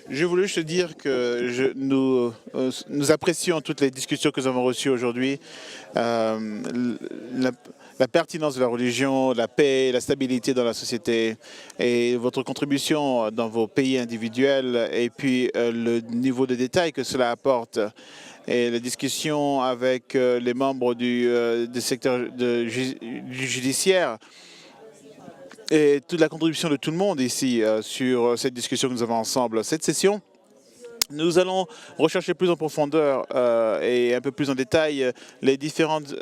Je voulais juste dire que nous apprécions toutes les discussions que nous avons reçues aujourd'hui. La pertinence de la religion, la paix, la stabilité dans la société et votre contribution dans vos pays individuels et puis le niveau de détail que cela apporte et la discussion avec les membres du secteur du judiciaire et toute la contribution de tout le monde ici sur cette discussion que nous avons ensemble. Cette session, nous allons rechercher plus en profondeur et un peu plus en détail les différentes,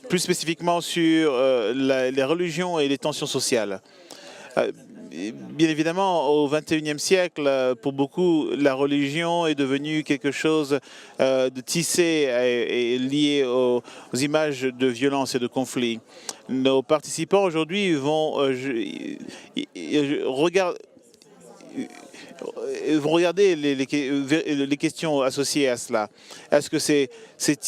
plus spécifiquement sur les religions et les tensions sociales. Bien évidemment, au XXIe siècle, pour beaucoup, la religion est devenue quelque chose de tissé et lié aux images de violence et de conflit. Nos participants aujourd'hui vont regarder les questions associées à cela. Est-ce que c'est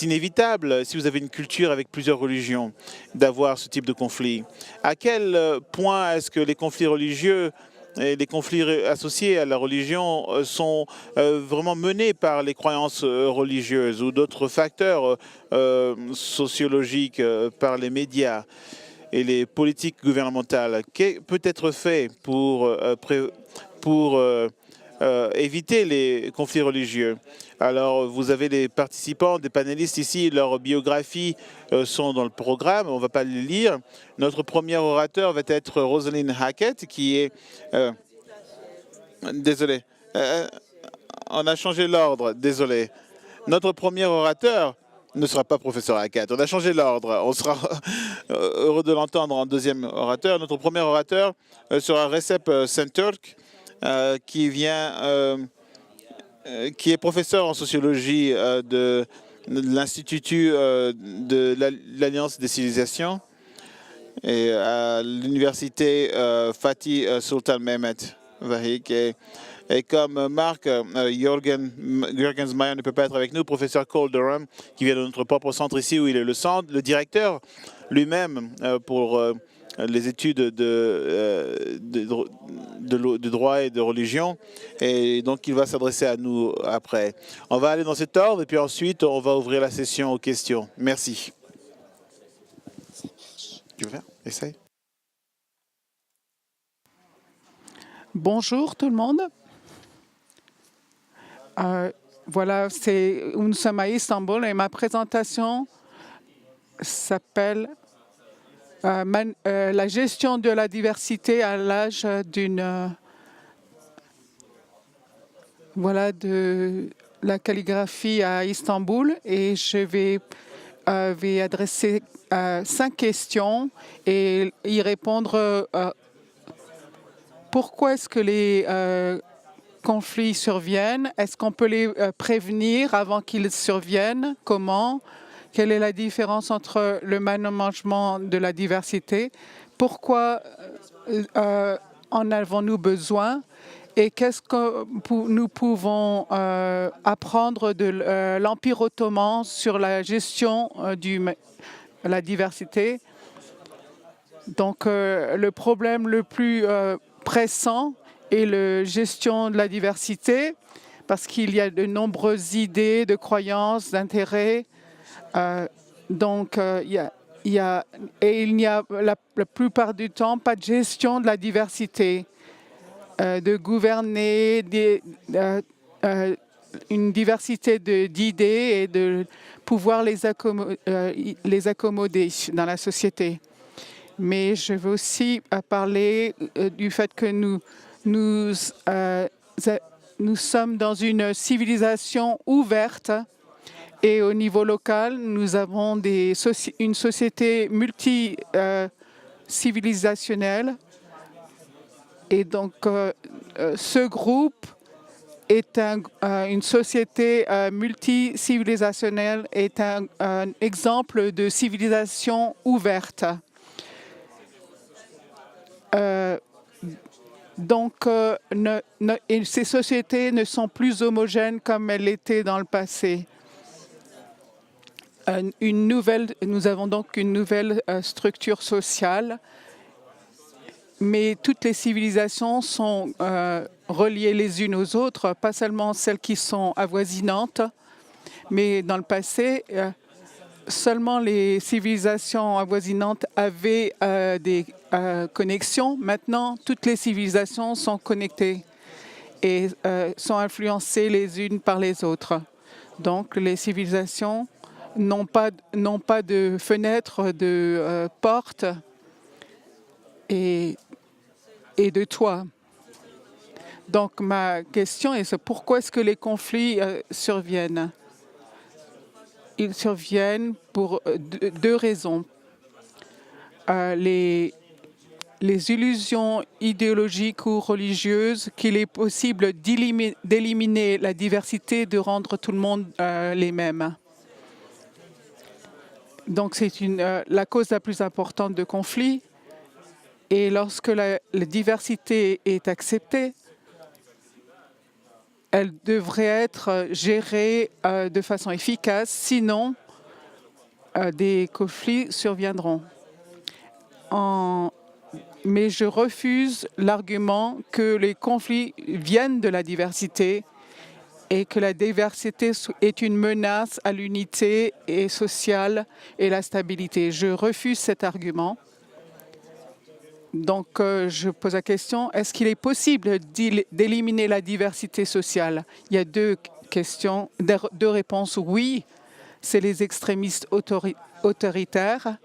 inévitable, si vous avez une culture avec plusieurs religions, d'avoir ce type de conflit? À quel point est-ce que les conflits religieux et les conflits associés à la religion sont vraiment menés par les croyances religieuses ou d'autres facteurs sociologiques, par les médias et les politiques gouvernementales? Qu'est peut être fait pour éviter les conflits religieux? Alors, vous avez des participants, des panélistes ici, leurs biographies sont dans le programme, on ne va pas les lire. Notre premier orateur va être Rosalind Hackett, qui est... désolé, on a changé l'ordre, désolé. Notre premier orateur ne sera pas professeur Hackett, on a changé l'ordre, on sera heureux de l'entendre en deuxième orateur. Notre premier orateur sera Recep Şentürk, qui est professeur en sociologie de l'Institut de l'Alliance des civilisations et à l'université Fatih Sultan Mehmet Vahik. Et comme Marc Jürgensmeyer ne peut pas être avec nous, professeur Cole Durham, qui vient de notre propre centre ici où il est le directeur lui-même pour les études de droit et de religion, et donc il va s'adresser à nous après. On va aller dans cet ordre et puis ensuite on va ouvrir la session aux questions. Merci. Tu veux faire? Essaye. Bonjour tout le monde. Voilà, nous sommes à Istanbul et ma présentation s'appelle la gestion de la diversité à l'âge de la calligraphie à Istanbul, et je vais adresser 5 questions et y répondre. Pourquoi est-ce que les conflits surviennent? Est-ce qu'on peut les prévenir avant qu'ils surviennent? Comment? Quelle est la différence entre le management de la diversité? Pourquoi en avons-nous besoin? Et qu'est-ce que nous pouvons apprendre de l'Empire ottoman sur la gestion de la diversité? Donc, le problème le plus pressant est la gestion de la diversité, parce qu'il y a de nombreuses idées, de croyances, d'intérêts. Il n'y a la plupart du temps pas de gestion de la diversité, de gouverner une diversité d'idées et de pouvoir les accommoder dans la société. Mais je veux aussi parler du fait que nous sommes dans une civilisation ouverte, et au niveau local, nous avons une société multi-civilisationnelle. Et donc, ce groupe est une société multi-civilisationnelle, est un exemple de civilisation ouverte. Ces sociétés ne sont plus homogènes comme elles l'étaient dans le passé. Nous avons donc une nouvelle structure sociale, mais toutes les civilisations sont reliées les unes aux autres, pas seulement celles qui sont avoisinantes, mais dans le passé, seulement les civilisations avoisinantes avaient des connexions. Maintenant, toutes les civilisations sont connectées et sont influencées les unes par les autres. Donc, les civilisations n'ont pas de fenêtres, de portes et de toits. Donc, ma question est pourquoi est-ce que les conflits surviennent? Ils surviennent pour deux raisons. Les illusions idéologiques ou religieuses qu'il est possible d'éliminer la diversité, de rendre tout le monde les mêmes. Donc, c'est la cause la plus importante de conflits. Et lorsque la diversité est acceptée, elle devrait être gérée de façon efficace, sinon des conflits surviendront. Mais je refuse l'argument que les conflits viennent de la diversité et que la diversité est une menace à l'unité et sociale et la stabilité. Je refuse cet argument. Donc, je pose la question, est-ce qu'il est possible d'éliminer la diversité sociale? Il y a deux réponses. Oui, c'est les extrémistes autoritaires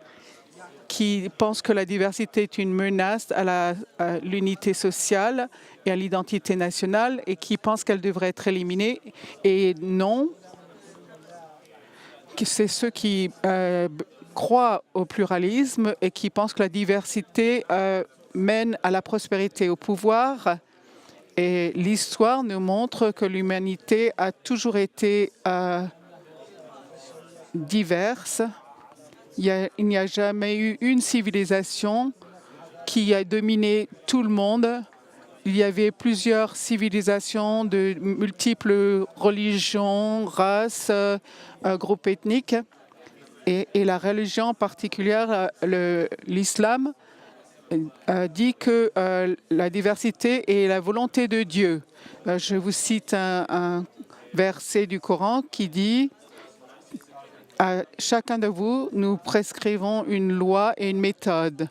qui pensent que la diversité est une menace à l'unité sociale et à l'identité nationale et qui pensent qu'elle devrait être éliminée. Et non, c'est ceux qui croient au pluralisme et qui pensent que la diversité mène à la prospérité, au pouvoir. Et l'histoire nous montre que l'humanité a toujours été diverse. Il n'y a jamais eu une civilisation qui a dominé tout le monde. Il y avait plusieurs civilisations de multiples religions, races, groupes ethniques. Et la religion particulière, l'islam, dit que la diversité est la volonté de Dieu. Je vous cite un verset du Coran qui dit « À chacun de vous, nous prescrivons une loi et une méthode. »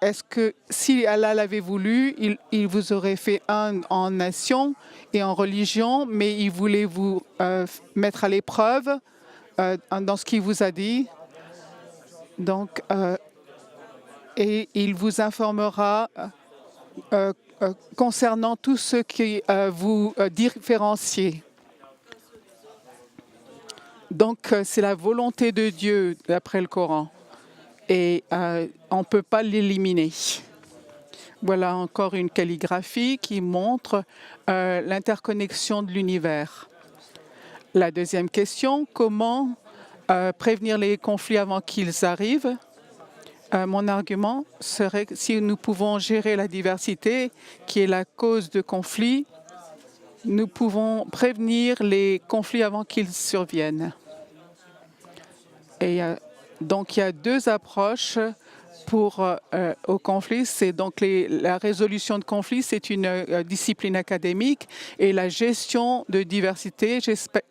Est-ce que si Allah l'avait voulu, il vous aurait fait un en nation et en religion, mais il voulait vous mettre à l'épreuve dans ce qu'il vous a dit. Donc, et il vous informera concernant tout ce qui vous différencie. Donc, c'est la volonté de Dieu, d'après le Coran. Et on ne peut pas l'éliminer. Voilà encore une calligraphie qui montre l'interconnexion de l'univers. La deuxième question, comment prévenir les conflits avant qu'ils arrivent? Mon argument serait que si nous pouvons gérer la diversité, qui est la cause de conflits, nous pouvons prévenir les conflits avant qu'ils surviennent. Et donc, il y a deux approches au conflit. C'est donc la résolution de conflits, c'est une discipline académique, et la gestion de diversité,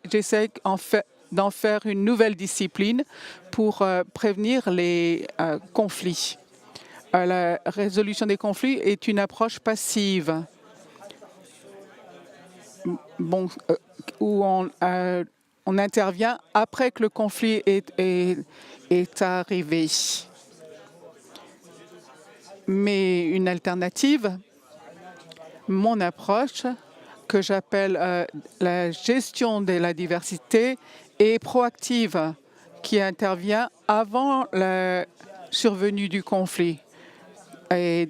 j'essaie d'en faire une nouvelle discipline pour prévenir les conflits. La résolution des conflits est une approche passive, où on intervient après que le conflit est arrivé. Mais une alternative, mon approche, que j'appelle la gestion de la diversité, est proactive, qui intervient avant la survenue du conflit et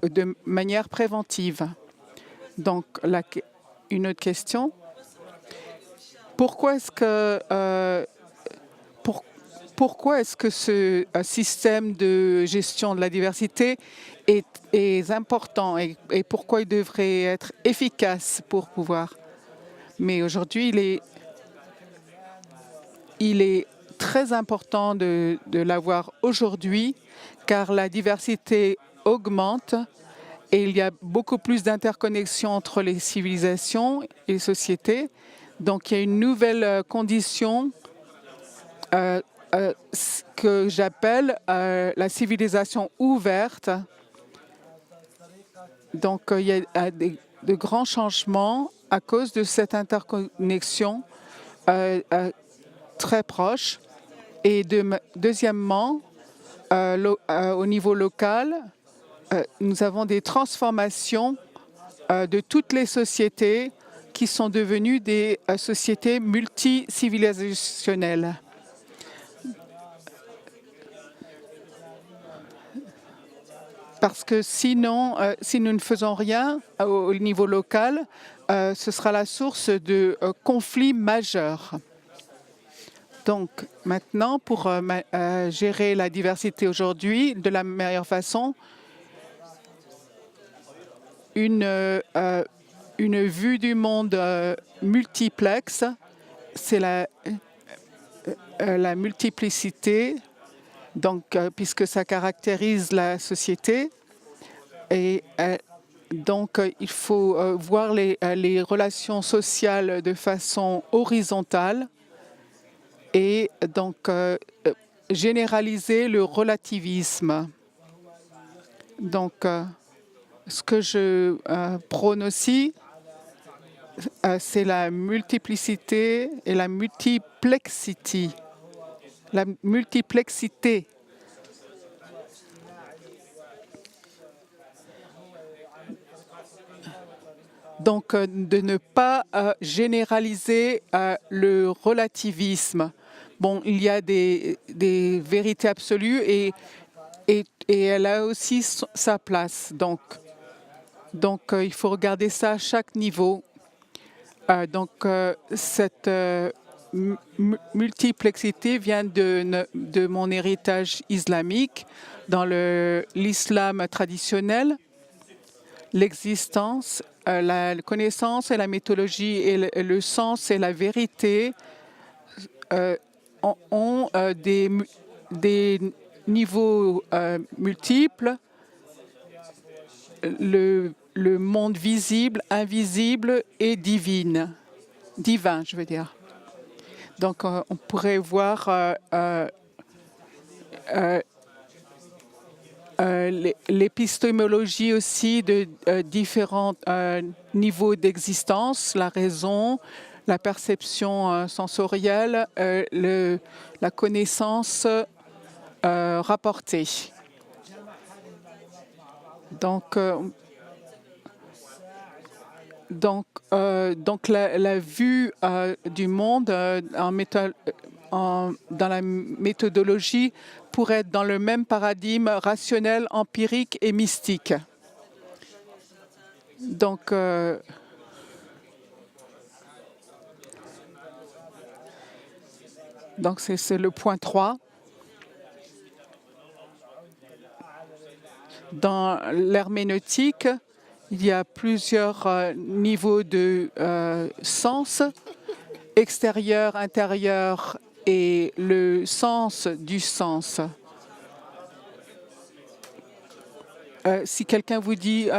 de manière préventive. Donc, une autre question. Pourquoi est-ce que ce système de gestion de la diversité est important et pourquoi il devrait être efficace pour pouvoir? Mais aujourd'hui, il est très important de l'avoir aujourd'hui, car la diversité augmente et il y a beaucoup plus d'interconnexions entre les civilisations et les sociétés. Donc il y a une nouvelle condition que j'appelle la civilisation ouverte. Donc il y a de grands changements à cause de cette interconnexion très proche. Et deuxièmement, au niveau local, nous avons des transformations de toutes les sociétés qui sont devenues des sociétés multicivilisationnelles. Parce que sinon, si nous ne faisons rien au niveau local, ce sera la source de conflits majeurs. Donc maintenant, pour gérer la diversité aujourd'hui de la meilleure façon, une vue du monde multiplexe, c'est la multiplicité, donc, puisque ça caractérise la société. Et donc, il faut voir les relations sociales de façon horizontale et donc généraliser le relativisme. Donc, ce que je prône aussi, c'est la multiplicité et la multiplexité. La multiplexité. Donc, de ne pas généraliser le relativisme. Bon, il y a des vérités absolues et elle a aussi sa place. Donc, il faut regarder ça à chaque niveau. Cette multiplexité vient de mon héritage islamique. Dans l'islam traditionnel, l'existence, la connaissance et la mythologie et le sens et la vérité ont des niveaux multiples. Le monde visible, invisible et divin, je veux dire. Donc, on pourrait voir l'épistémologie aussi de différents niveaux d'existence, la raison, la perception sensorielle, la connaissance rapportée. Donc la vue du monde dans la méthodologie pourrait être dans le même paradigme rationnel, empirique et mystique. Donc, c'est le point 3. Dans l'herméneutique, il y a plusieurs niveaux de sens, extérieur, intérieur et le sens du sens. Si quelqu'un vous dit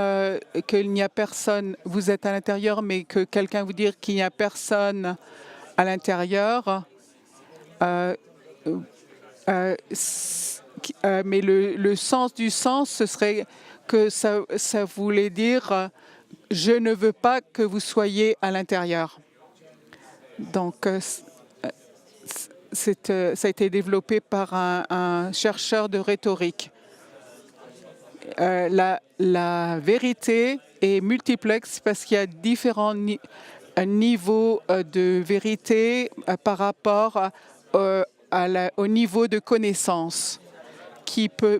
qu'il n'y a personne, vous êtes à l'intérieur, mais que quelqu'un vous dit qu'il n'y a personne à l'intérieur, mais le sens du sens, ce serait que ça voulait dire « je ne veux pas que vous soyez à l'intérieur ». Donc, ça a été développé par un chercheur de rhétorique. La vérité est multiplexe parce qu'il y a différents niveaux de vérité par rapport au niveau de connaissance qui peut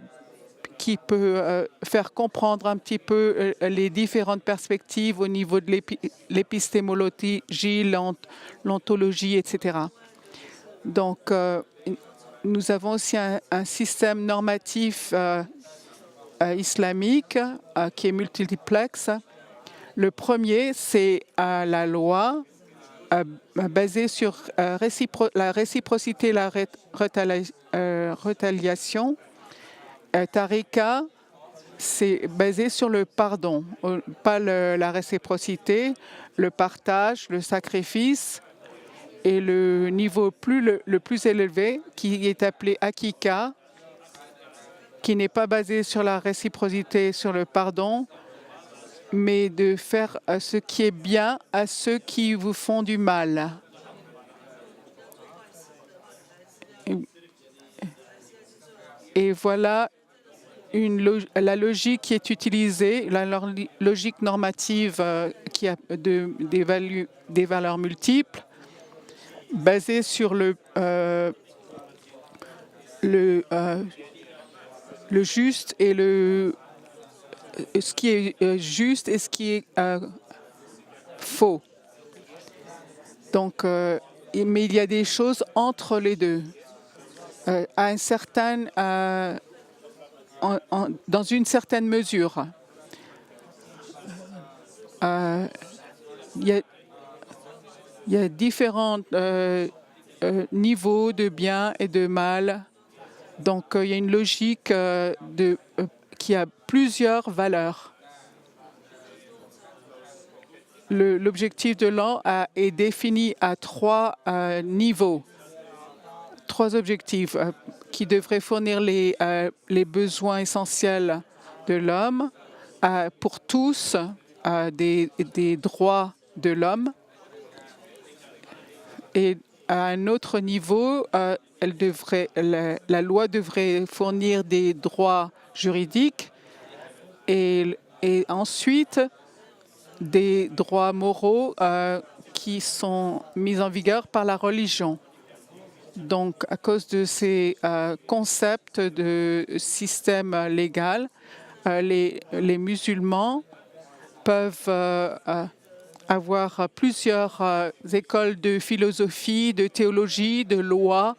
faire comprendre un petit peu les différentes perspectives au niveau de l'épistémologie, l'ontologie, etc. Donc, nous avons aussi un système normatif islamique qui est multiplexe. Le premier, c'est la loi basée sur la réciprocité et la retaliation. Tariqa, c'est basé sur le pardon, pas la réciprocité, le partage, le sacrifice et le niveau le plus élevé qui est appelé Akika, qui n'est pas basé sur la réciprocité, sur le pardon, mais de faire ce qui est bien à ceux qui vous font du mal. Et voilà la logique qui est utilisée, la logique normative qui a des valeurs multiples, basée sur le juste et ce qui est juste et ce qui est faux. Donc, mais il y a des choses entre les deux. Dans une certaine mesure. Il y a différents niveaux de bien et de mal. Donc, il y a une logique qui a plusieurs valeurs. L'objectif de l'an est défini à 3 niveaux. 3 objectifs qui devraient fournir les besoins essentiels de l'homme pour tous, des droits de l'homme. Et à un autre niveau, la loi devrait fournir des droits juridiques et ensuite des droits moraux qui sont mis en vigueur par la religion. Donc, à cause de ces concepts de système légal, les musulmans peuvent avoir plusieurs écoles de philosophie, de théologie, de loi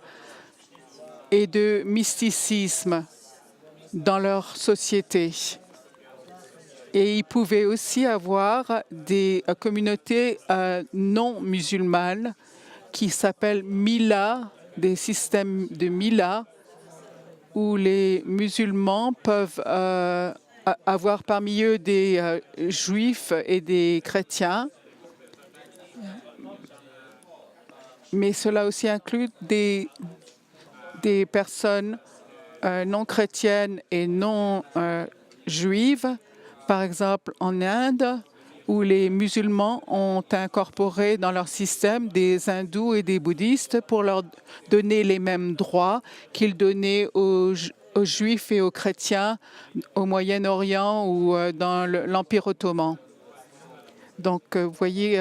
et de mysticisme dans leur société. Et ils pouvaient aussi avoir des communautés non musulmanes qui s'appellent Mila, des systèmes de Mila, où les musulmans peuvent avoir parmi eux des juifs et des chrétiens. Mais cela aussi inclut des personnes non chrétiennes et non juives. Par exemple, en Inde, où les musulmans ont incorporé dans leur système des hindous et des bouddhistes pour leur donner les mêmes droits qu'ils donnaient aux juifs et aux chrétiens au Moyen-Orient ou dans l'Empire ottoman. Donc, vous voyez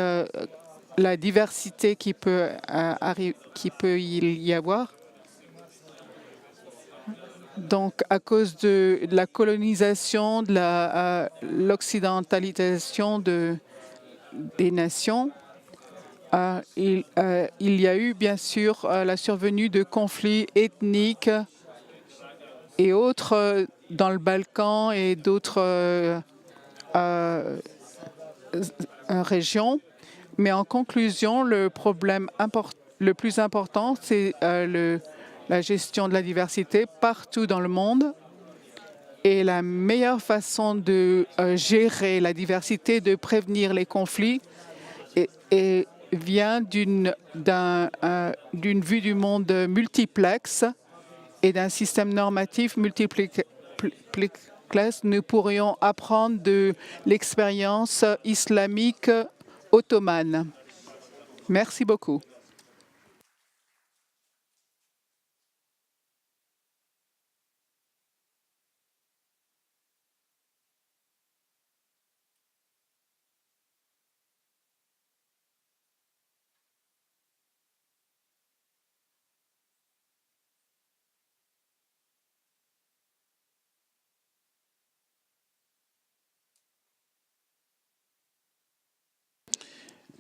la diversité qui peut y avoir. Donc, à cause de la colonisation, de l'occidentalisation des nations, il y a eu bien sûr la survenue de conflits ethniques et autres dans le Balkan et d'autres régions. Mais en conclusion, le problème le plus important, c'est la gestion de la diversité partout dans le monde. Et la meilleure façon de gérer la diversité, de prévenir les conflits, vient d'une vue du monde multiplexe et d'un système normatif multiplexe. Nous pourrions apprendre de l'expérience islamique ottomane. Merci beaucoup.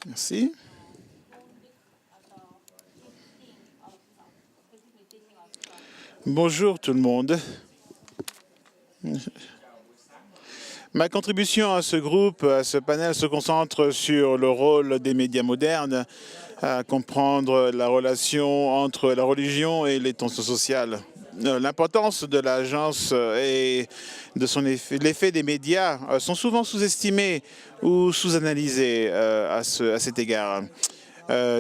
Merci. Bonjour tout le monde. Ma contribution à ce groupe, à ce panel, se concentre sur le rôle des médias modernes, à comprendre la relation entre la religion et les tensions sociales l'importance de l'agence et de l'effet des médias sont souvent sous-estimés ou sous-analysés à cet égard.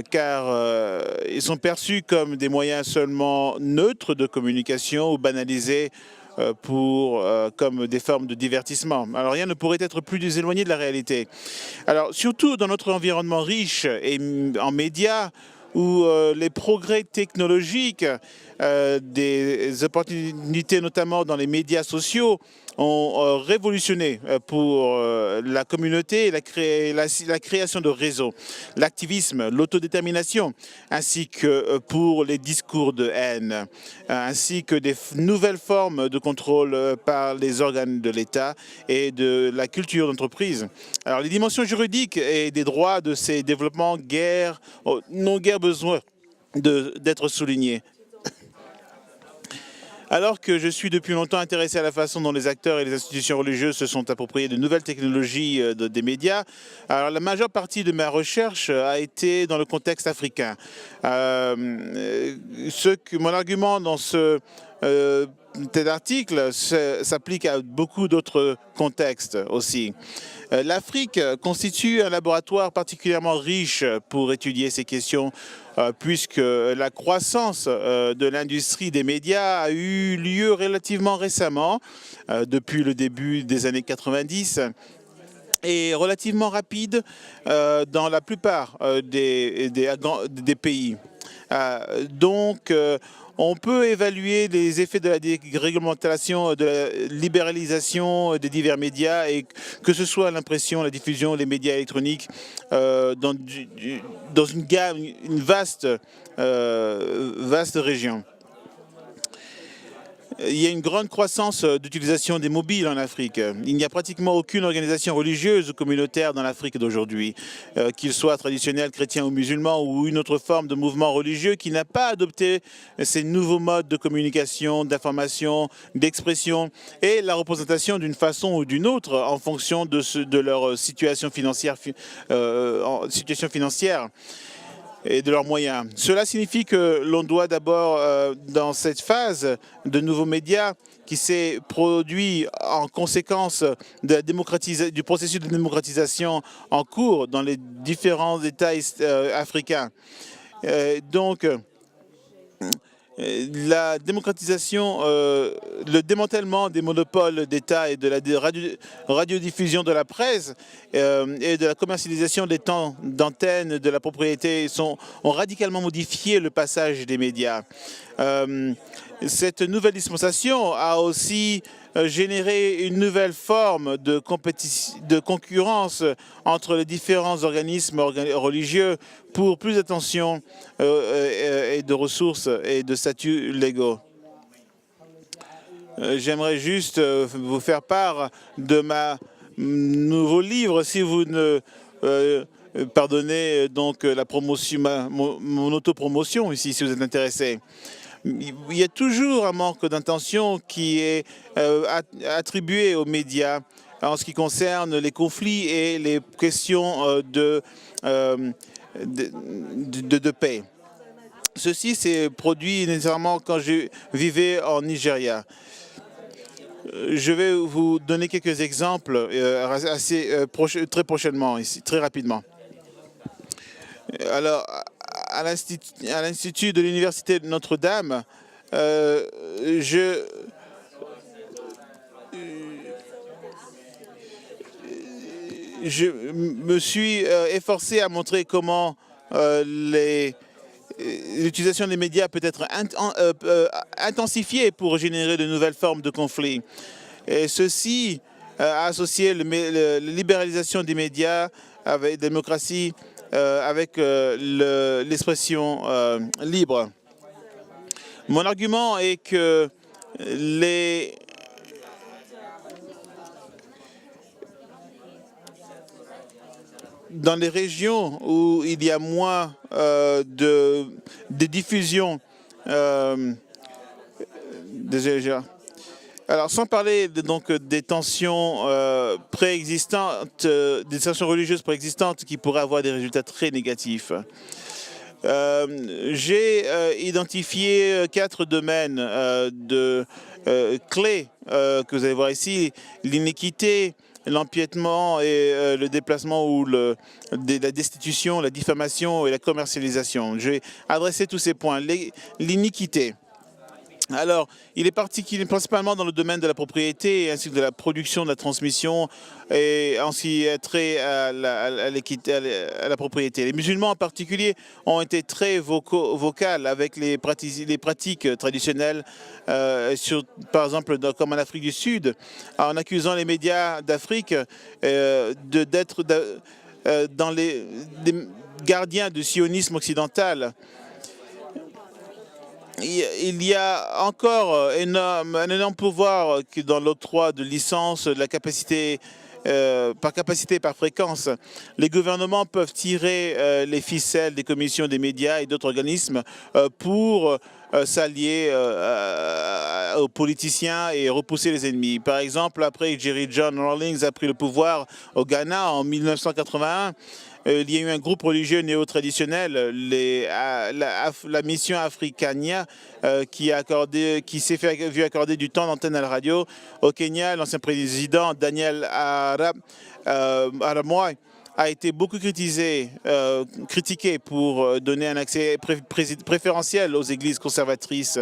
Car ils sont perçus comme des moyens seulement neutres de communication ou banalisés comme des formes de divertissement. Alors rien ne pourrait être plus éloigné de la réalité. Alors surtout dans notre environnement riche et en médias, où les progrès technologiques, des opportunités notamment dans les médias sociaux, ont révolutionné pour la communauté et la création de réseaux, l'activisme, l'autodétermination, ainsi que pour les discours de haine, ainsi que des nouvelles formes de contrôle par les organes de l'État et de la culture d'entreprise. Alors les dimensions juridiques et des droits de ces développements n'ont guère besoin d'être soulignés. Alors que je suis depuis longtemps intéressé à la façon dont les acteurs et les institutions religieuses se sont appropriés de nouvelles technologies des médias, alors la majeure partie de ma recherche a été dans le contexte africain. Mon argument dans cet article s'applique à beaucoup d'autres contextes aussi. L'Afrique constitue un laboratoire particulièrement riche pour étudier ces questions, puisque la croissance de l'industrie des médias a eu lieu relativement récemment, depuis le début des années 90, et relativement rapide dans la plupart des pays. Donc, on peut évaluer les effets de la déréglementation, de la libéralisation des divers médias, et que ce soit l'impression, la diffusion, les médias électroniques, dans une gamme, une vaste région. Il y a une grande croissance d'utilisation des mobiles en Afrique. Il n'y a pratiquement aucune organisation religieuse ou communautaire dans l'Afrique d'aujourd'hui, qu'il soit traditionnel, chrétien ou musulman, ou une autre forme de mouvement religieux, qui n'a pas adopté ces nouveaux modes de communication, d'information, d'expression et la représentation d'une façon ou d'une autre en fonction de leur situation financière et de leurs moyens. Cela signifie que l'on doit d'abord, dans cette phase de nouveaux médias qui s'est produit en conséquence de du processus de démocratisation en cours dans les différents États africains. La démocratisation, le démantèlement des monopoles d'État et de la radiodiffusion de la presse et de la commercialisation des temps d'antenne de la propriété ont radicalement modifié le passage des médias. Cette nouvelle dispensation a aussi généré une nouvelle forme de concurrence entre les différents organismes religieux pour plus d'attention et de ressources et de statuts légaux. J'aimerais juste vous faire part de nouveau livre, si vous ne pardonnez donc la promotion, mon autopromotion ici, si vous êtes intéressé. Il y a toujours un manque d'intention qui est attribué aux médias en ce qui concerne les conflits et les questions de paix. Ceci s'est produit nécessairement quand je vivais en Nigeria. Je vais vous donner quelques exemples très prochainement, ici, très rapidement. Alors, à l'Institut de l'Université de Notre-Dame, je me suis efforcé à montrer comment l'utilisation des médias peut être intensifiée pour générer de nouvelles formes de conflits. Et ceci a associé la libéralisation des médias avec la démocratie, avec l'expression libre. Mon argument est que dans les régions où il y a moins de diffusion, alors sans parler donc des tensions préexistantes, des tensions religieuses préexistantes qui pourraient avoir des résultats très négatifs. J'ai identifié 4 domaines clés que vous allez voir ici: l'iniquité, l'empiètement et le déplacement ou la destitution, la diffamation et la commercialisation. Je vais adresser tous ces points. L'iniquité. Alors, il est particulier principalement dans le domaine de la propriété ainsi que de la production, de la transmission et en ce qui est trait à la propriété. Les musulmans en particulier ont été très vocales avec les pratiques traditionnelles, par exemple comme en Afrique du Sud, en accusant les médias d'Afrique d'être dans les gardiens du sionisme occidental. Il y a encore un énorme pouvoir dans l'octroi de licences, de la capacité, par fréquence. Les gouvernements peuvent tirer les ficelles des commissions des médias et d'autres organismes pour s'allier aux politiciens et repousser les ennemis. Par exemple, après que Jerry John Rawlings a pris le pouvoir au Ghana en 1981, il y a eu un groupe religieux néo-traditionnel, la mission Africania, qui s'est vu accorder du temps d'antenne à la radio. Au Kenya, l'ancien président Daniel Arap Moi a été beaucoup critiqué pour donner un accès préférentiel aux églises conservatrices.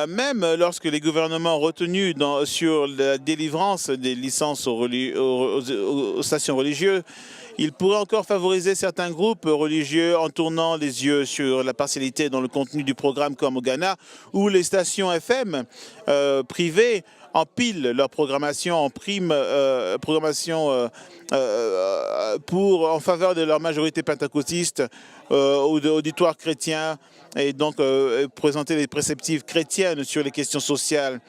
Même lorsque les gouvernements ont retenu sur la délivrance des licences aux stations religieuses, ils pourraient encore favoriser certains groupes religieux en tournant les yeux sur la partialité dans le contenu du programme, comme au Ghana, où les stations FM privées empilent leur programmation en en faveur de leur majorité pentecôtiste ou d'auditoire chrétien, et donc présenter des perspectives chrétiennes sur les questions sociales.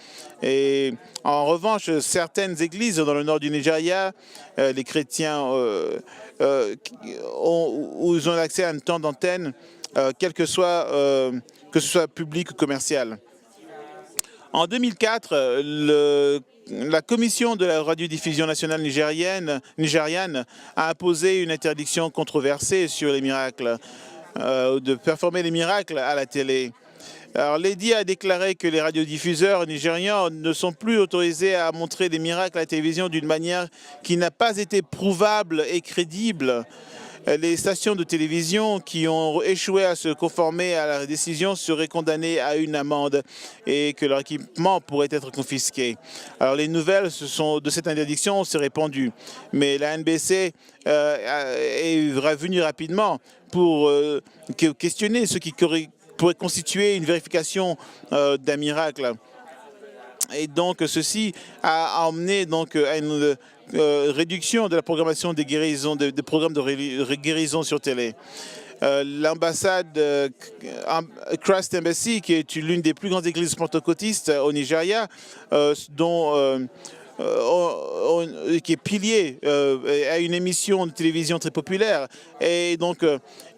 Et en revanche, certaines églises dans le nord du Nigeria, les chrétiens où ils ont accès à un temps d'antenne, que ce soit public ou commercial. En 2004, la commission de la radiodiffusion nationale nigériane a imposé une interdiction controversée sur les miracles, de performer les miracles à la télé. Alors, Lady a déclaré que les radiodiffuseurs nigérians ne sont plus autorisés à montrer des miracles à la télévision d'une manière qui n'a pas été prouvable et crédible. Les stations de télévision qui ont échoué à se conformer à la décision seraient condamnées à une amende et que leur équipement pourrait être confisqué. Alors, les nouvelles de cette interdiction s'est répandues, mais la NBC est revenue rapidement pour questionner ce qui pourrait constituer une vérification d'un miracle. Et donc, ceci a emmené à une réduction de la programmation des guérisons, des programmes de guérison sur télé. L'ambassade Christ Embassy, qui est l'une des plus grandes églises pentecôtistes au Nigeria, qui est pilier à une émission de télévision très populaire. Et donc,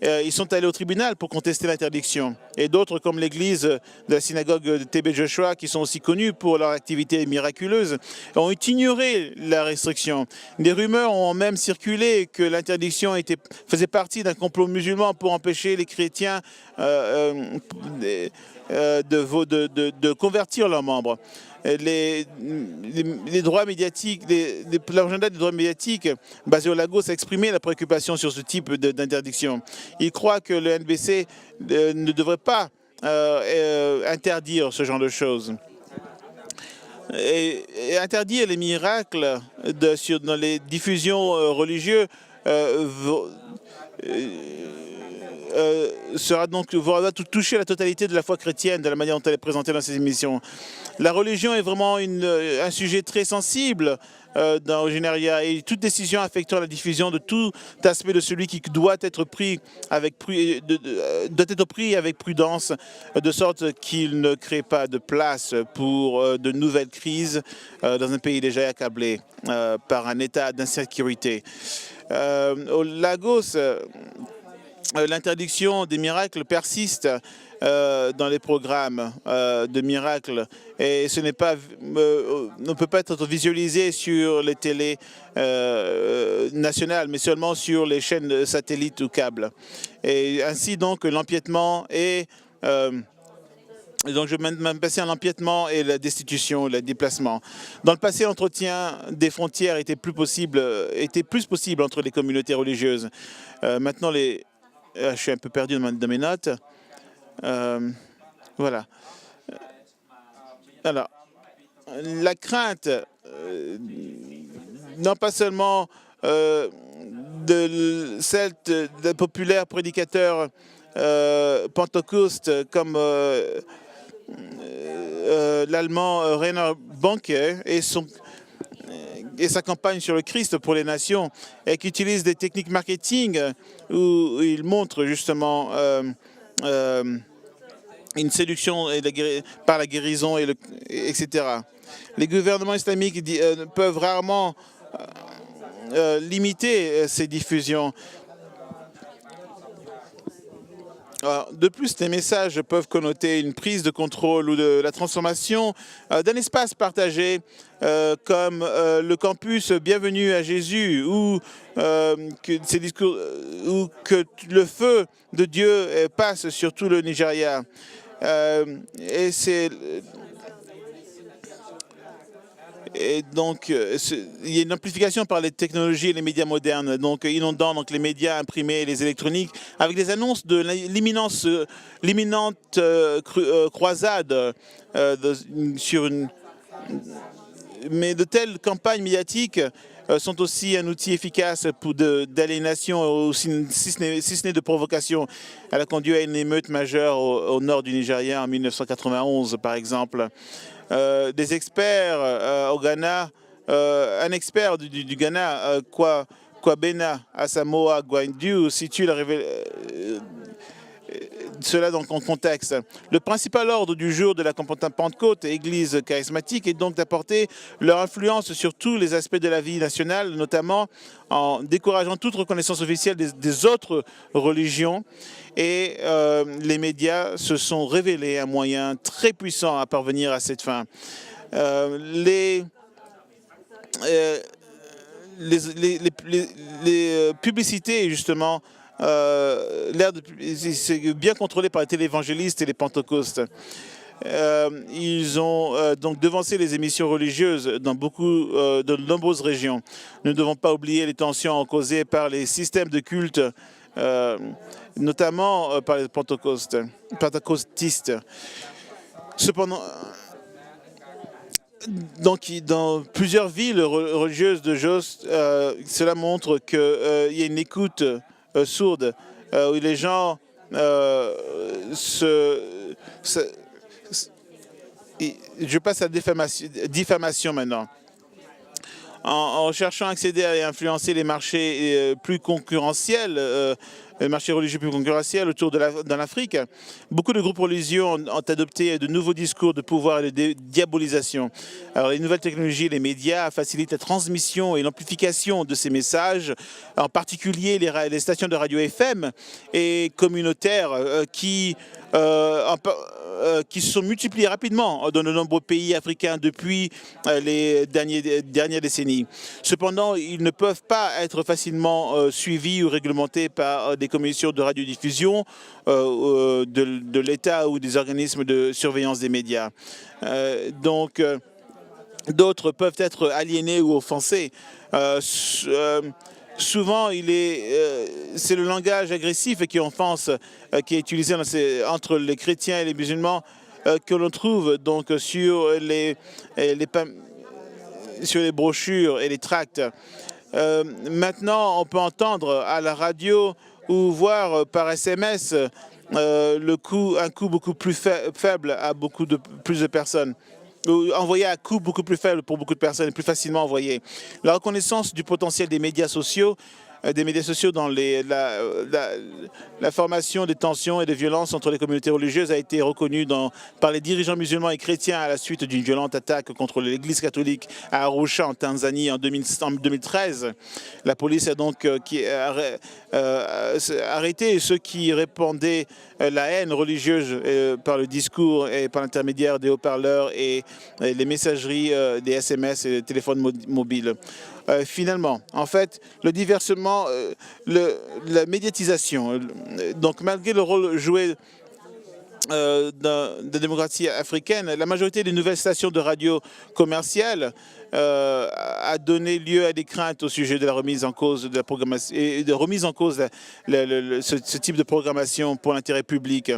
ils sont allés au tribunal pour contester l'interdiction. Et d'autres, comme l'église de la synagogue de TB Joshua, qui sont aussi connus pour leur activité miraculeuse, ont ignoré la restriction. Des rumeurs ont même circulé que l'interdiction faisait partie d'un complot musulman pour empêcher les chrétiens de convertir leurs membres. Les droits médiatiques, l'agenda des droits médiatiques basé au Lagos a exprimé la préoccupation sur ce type d'interdiction. Il croit que le NBC ne devrait pas interdire ce genre de choses. Et interdire les miracles dans les diffusions religieuses va toucher la totalité de la foi chrétienne de la manière dont elle est présentée dans ces émissions. La religion est vraiment un sujet très sensible dans le Nigeria, et toute décision affectant la diffusion de tout aspect de celui qui doit être pris avec prudence, de sorte qu'il ne crée pas de place pour de nouvelles crises dans un pays déjà accablé par un état d'insécurité. Au Lagos, l'interdiction des miracles persiste dans les programmes de miracles et ce n'est pas, ne peut pas être visualisé sur les télés nationales, mais seulement sur les chaînes satellites ou câbles. Et ainsi donc l'empiètement et donc je vais même passer à l'empiètement et la destitution, le déplacement. Dans le passé, l'entretien des frontières était plus possible entre les communautés religieuses. Maintenant, je suis un peu perdu dans mes notes. Voilà. Alors, la crainte, non pas seulement celle de populaires prédicateurs pentecôtistes comme l'allemand Rainer Bonke et sa campagne sur le Christ pour les nations, et qui utilise des techniques marketing où il montre justement une séduction par la guérison, etc. Les gouvernements islamiques peuvent rarement limiter ces diffusions. De plus, les messages peuvent connoter une prise de contrôle ou de la transformation d'un espace partagé comme le campus Bienvenue à Jésus ou que le feu de Dieu passe sur tout le Nigeria. Et donc, il y a une amplification par les technologies et les médias modernes, donc inondant les médias imprimés et les électroniques avec des annonces de l'imminente croisade mais de telles campagnes médiatiques sont aussi un outil efficace d'aliénation, si ce n'est de provocation. Elle a conduit à une émeute majeure au nord du Nigeria en 1991, par exemple. Des experts au Ghana, un expert du Ghana, Kwabena Asamoah Gwandu, situe cela dans le contexte. Le principal ordre du jour de la Pentecôte, Église charismatique, est donc d'apporter leur influence sur tous les aspects de la vie nationale, notamment en décourageant toute reconnaissance officielle des autres religions. Et les médias se sont révélés un moyen très puissant à parvenir à cette fin. Les publicités, justement, c'est bien contrôlé par les télévangélistes et les pentecôtistes. Ils ont donc devancé les émissions religieuses dans de nombreuses régions. Nous ne devons pas oublier les tensions causées par les systèmes de culte, notamment par les pentecôtistes. Cependant, donc, dans plusieurs villes religieuses de Jos, cela montre qu'il y a une écoute sourde, où les gens je passe à la diffamation maintenant. En cherchant à accéder et influencer les marchés plus concurrentiels, les marchés religieux plus concurrentiels autour dans l'Afrique, beaucoup de groupes religieux ont adopté de nouveaux discours de pouvoir et de diabolisation. Alors, les nouvelles technologies et les médias facilitent la transmission et l'amplification de ces messages, en particulier les stations de radio FM et communautaires qui se sont multipliés rapidement dans de nombreux pays africains depuis les dernières décennies. Cependant, ils ne peuvent pas être facilement suivis ou réglementés par des commissions de radiodiffusion de l'État ou des organismes de surveillance des médias. Donc, d'autres peuvent être aliénés ou offensés. Souvent, c'est le langage agressif qui offense, qui est utilisé entre les chrétiens et les musulmans, que l'on trouve donc sur les brochures et les tracts. Maintenant, on peut entendre à la radio ou voir par SMS un coût beaucoup plus faible à plus de personnes. Envoyé à coût beaucoup plus faible pour beaucoup de personnes et plus facilement envoyé. La reconnaissance du potentiel des médias sociaux des médias sociaux dans la formation des tensions et des violences entre les communautés religieuses a été reconnue par les dirigeants musulmans et chrétiens à la suite d'une violente attaque contre l'église catholique à Arusha en Tanzanie en 2013. La police a donc arrêté ceux qui répandaient la haine religieuse par le discours et par l'intermédiaire des haut-parleurs et les messageries des SMS et des téléphones mobiles. Finalement, en fait, le diversement, la médiatisation, donc malgré le rôle joué de démocratie africaine, la majorité des nouvelles stations de radio commerciales a donné lieu à des craintes au sujet de la remise en cause de la programmation et de remise en cause ce type de programmation pour l'intérêt public.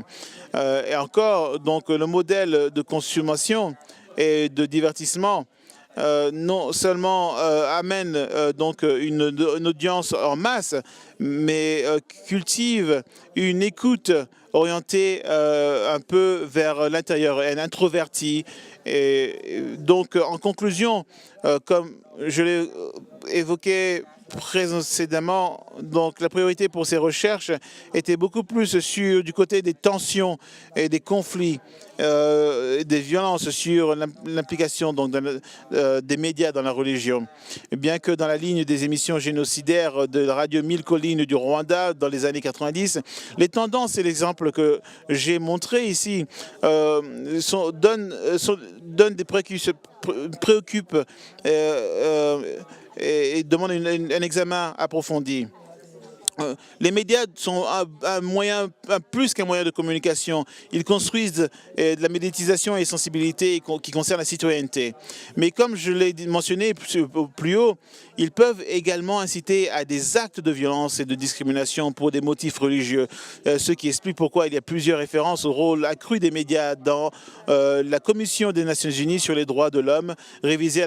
Et encore, donc, le modèle de consommation et de divertissement non seulement amène donc une audience en masse, mais cultive une écoute orientée un peu vers l'intérieur, un introverti. Et donc, en conclusion, comme je l'ai évoqué précédemment, donc la priorité pour ces recherches était beaucoup plus du côté des tensions et des conflits, des violences sur l'implication des médias dans la religion. Et bien que dans la ligne des émissions génocidaires de la radio Mille Collines du Rwanda dans les années 90, les tendances et l'exemple que j'ai montré ici donnent des préoccupent et demandent un examen approfondi. Les médias sont plus qu'un moyen de communication. Ils construisent de la médiatisation et sensibilité qui concerne la citoyenneté. Mais comme je l'ai mentionné plus haut, ils peuvent également inciter à des actes de violence et de discrimination pour des motifs religieux, ce qui explique pourquoi il y a plusieurs références au rôle accru des médias dans la Commission des Nations Unies sur les droits de l'homme, révisée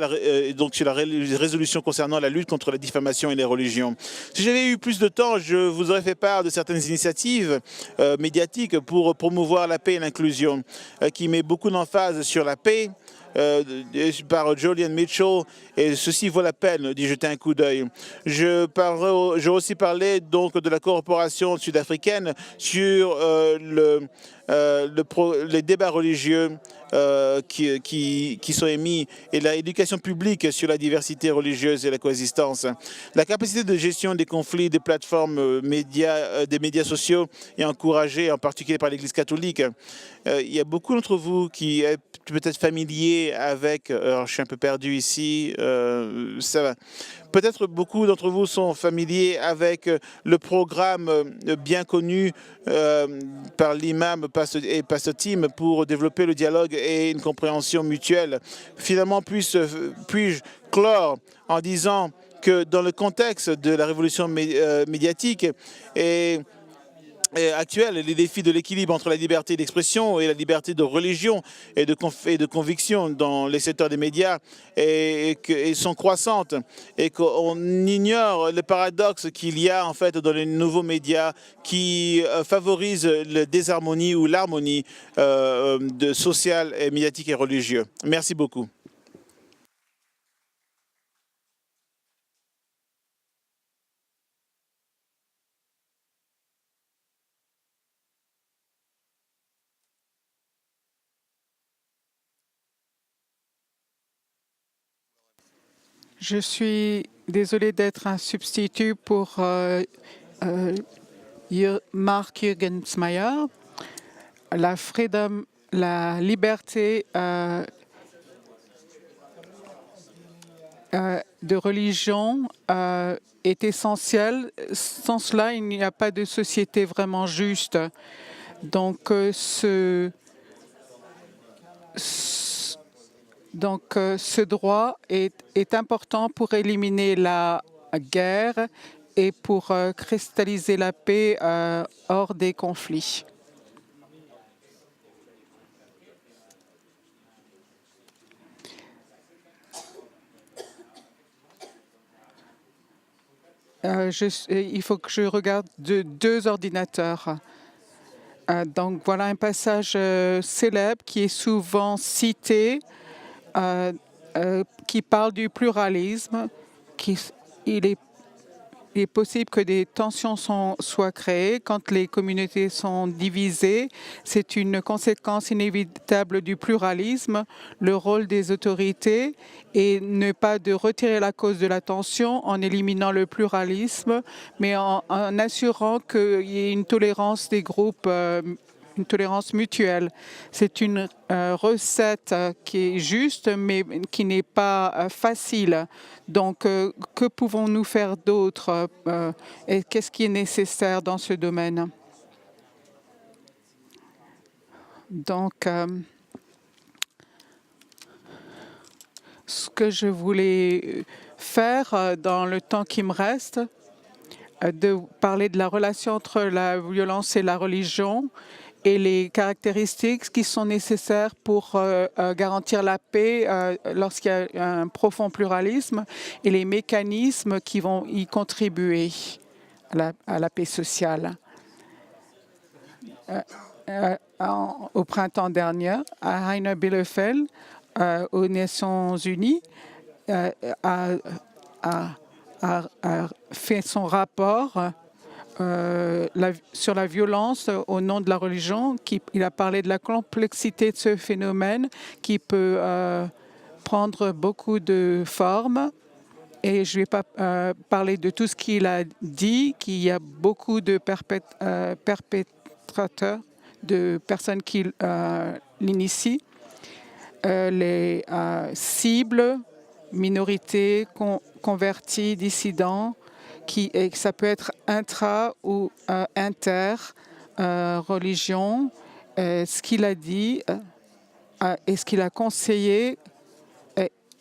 donc sur la résolution concernant la lutte contre la diffamation et les religions. Si j'avais eu plus de temps, je vous aurais fait part de certaines initiatives médiatiques pour promouvoir la paix et l'inclusion, qui met beaucoup d'emphase sur la paix, par Jolyon Mitchell, et ceci vaut la peine d'y jeter un coup d'œil. J'ai aussi parlé donc de la coopération sud-africaine sur les débats religieux qui sont émis et l'éducation publique sur la diversité religieuse et la coexistence. La capacité de gestion des conflits des plateformes des médias sociaux est encouragée, en particulier par l'Église catholique. Il y a beaucoup d'entre vous qui êtes peut-être familiers avec... alors, je suis un peu perdu ici. Ça va. Peut-être beaucoup d'entre vous sont familiers avec le programme bien connu par l'imam et Pasteur Tim pour développer le dialogue et une compréhension mutuelle. Finalement, puis-je clore en disant que dans le contexte de la révolution médiatique actuelle, les défis de l'équilibre entre la liberté d'expression et la liberté de religion et de conviction dans les secteurs des médias sont croissantes et qu'on ignore le paradoxe qu'il y a en fait dans les nouveaux médias qui favorisent la désharmonie ou l'harmonie sociale, et médiatique et religieuse. Merci beaucoup. Je suis désolée d'être un substitut pour Mark Juergensmeyer. La liberté de religion est essentielle. Sans cela, il n'y a pas de société vraiment juste. Donc, ce droit est important pour éliminer la guerre et pour cristalliser la paix hors des conflits. Il faut que je regarde deux ordinateurs. Donc voilà un passage célèbre qui est souvent cité, qui parle du pluralisme. Il est il est possible que des tensions soient créées quand les communautés sont divisées. C'est une conséquence inévitable du pluralisme. Le rôle des autorités est ne pas de retirer la cause de la tension en éliminant le pluralisme, mais en assurant qu'il y ait une tolérance des groupes, une tolérance mutuelle. C'est une recette qui est juste, mais qui n'est pas facile. Donc, que pouvons-nous faire d'autre et qu'est-ce qui est nécessaire dans ce domaine? Donc, ce que je voulais faire dans le temps qui me reste, de parler de la relation entre la violence et la religion et les caractéristiques qui sont nécessaires pour garantir la paix lorsqu'il y a un profond pluralisme et les mécanismes qui vont y contribuer à la paix sociale. Au printemps dernier, Heiner Bielefeld, aux Nations Unies, a fait son rapport sur la violence au nom de la religion. Il a parlé de la complexité de ce phénomène qui peut prendre beaucoup de formes. Et je ne vais pas parler de tout ce qu'il a dit, qu'il y a beaucoup de perpétrateurs, de personnes qui l'initient, les cibles, minorités, convertis, dissidents, ça peut être intra ou inter-religion. Ce qu'il a dit et ce qu'il a conseillé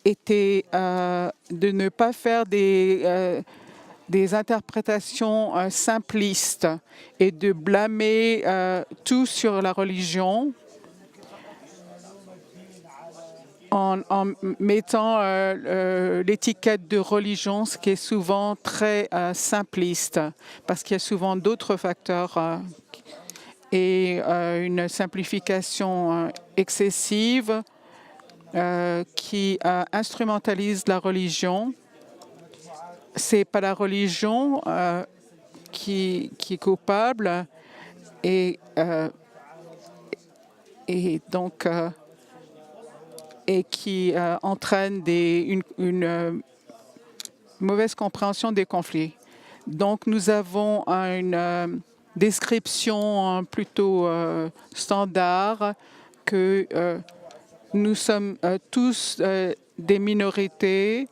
était de ne pas faire des interprétations simplistes et de blâmer tout sur la religion en mettant l'étiquette de religion, ce qui est souvent très simpliste, parce qu'il y a souvent d'autres facteurs et une simplification excessive qui instrumentalise la religion. C'est pas la religion qui est coupable et donc et qui entraîne une mauvaise compréhension des conflits. Donc, nous avons une description plutôt standard que nous sommes tous des minorités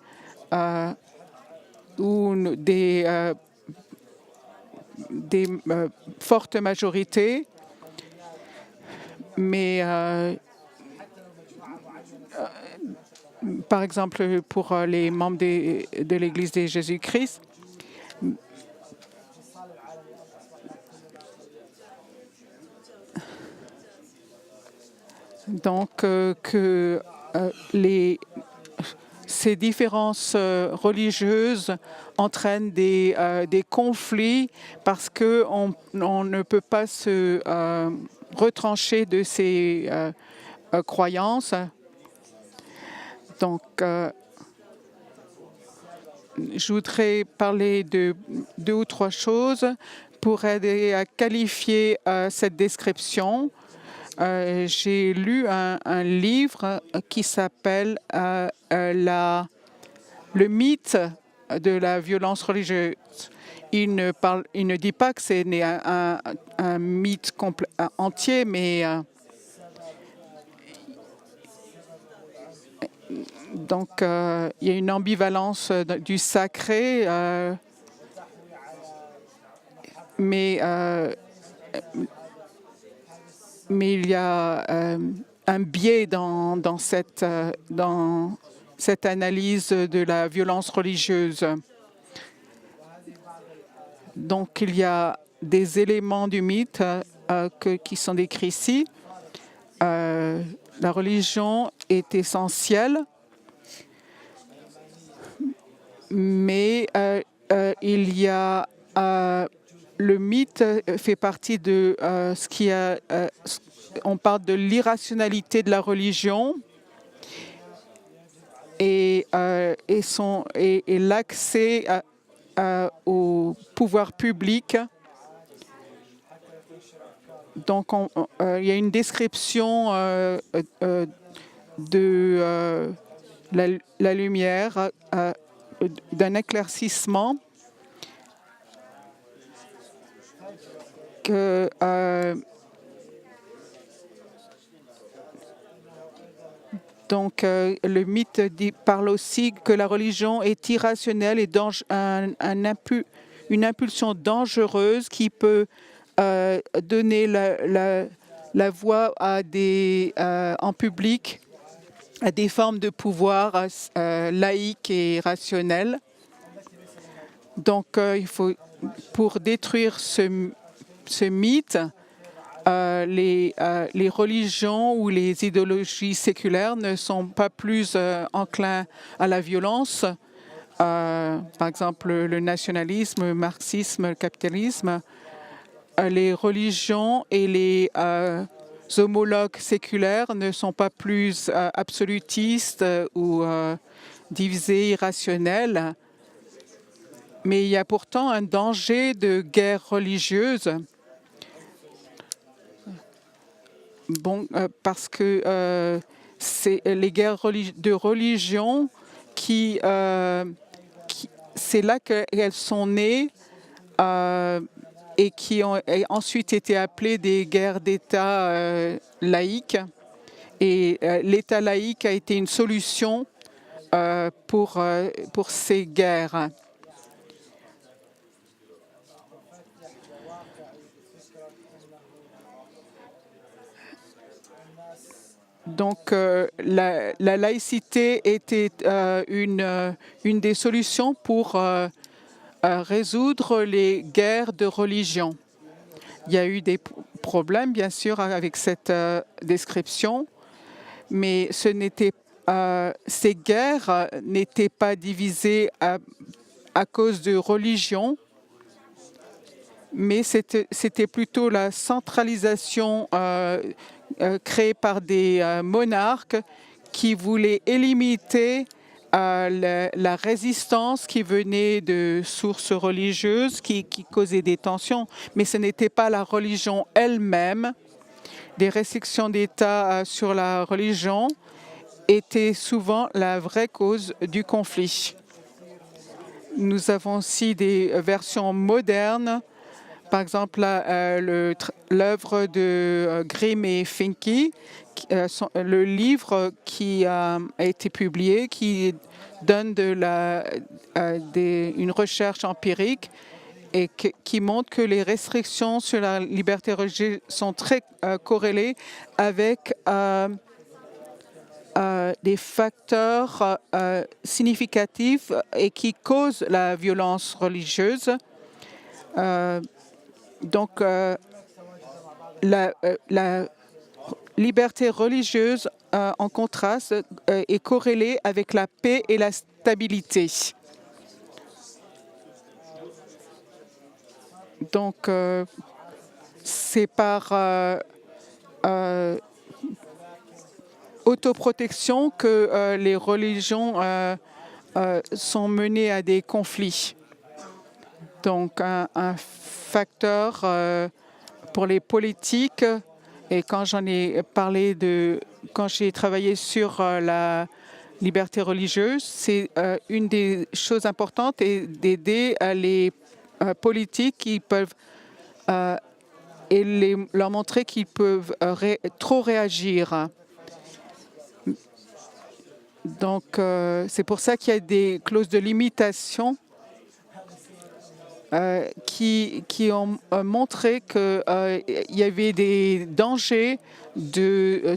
ou des fortes majorités, mais par exemple, pour les membres de l'Église de Jésus-Christ, donc que ces différences religieuses entraînent des conflits parce qu'on ne peut pas se retrancher de ces croyances. Donc, je voudrais parler de 2 ou 3 choses pour aider à qualifier cette description. J'ai lu un livre qui s'appelle Le mythe de la violence religieuse. Il ne dit pas que c'est un mythe entier, mais donc il y a une ambivalence du sacré, mais il y a un biais dans cette analyse de la violence religieuse. Donc, il y a des éléments du mythe qui sont décrits ici. La religion est essentielle, mais il y a le mythe fait partie de ce qui a. On parle de l'irrationalité de la religion et l'accès au pouvoir public. Donc, il y a une description de la lumière, d'un éclaircissement que donc le mythe parle aussi que la religion est irrationnelle et une impulsion dangereuse qui peut donner la voix à en public à des formes de pouvoir laïques et rationnelles. Donc, pour détruire ce mythe, les religions ou les idéologies séculaires ne sont pas plus enclins à la violence. Par exemple, le nationalisme, le marxisme, le capitalisme. Les religions et les homologues séculaires ne sont pas plus absolutistes ou divisés, irrationnels. Mais il y a pourtant un danger de guerre religieuse. Bon, parce que c'est les guerres de religion c'est là qu'elles sont nées et qui ont ensuite été appelées des guerres d'État laïques. Et l'État laïque a été une solution pour ces guerres. Donc, la laïcité était une des solutions pour résoudre les guerres de religion. Il y a eu des problèmes, bien sûr, avec cette description, mais ces guerres n'étaient pas divisées à cause de religion, mais c'était plutôt la centralisation créée par des monarques qui voulaient éliminer la résistance qui venait de sources religieuses qui causaient des tensions, mais ce n'était pas la religion elle-même. Des restrictions d'État sur la religion étaient souvent la vraie cause du conflit. Nous avons aussi des versions modernes. Par exemple, l'œuvre de Grimm et Finke, le livre qui a été publié, qui donne une recherche empirique et qui montre que les restrictions sur la liberté religieuse sont très corrélées avec des facteurs significatifs et qui causent la violence religieuse. Donc, la liberté religieuse, en contraste, est corrélée avec la paix et la stabilité. Donc, c'est par autoprotection que les religions sont menées à des conflits. Donc, un facteur pour les politiques, et quand j'en ai parlé quand j'ai travaillé sur la liberté religieuse, c'est une des choses importantes et d'aider les politiques qui peuvent et leur montrer qu'ils peuvent trop réagir. Donc, c'est pour ça qu'il y a des clauses de limitation qui ont montré qu'il y avait des dangers de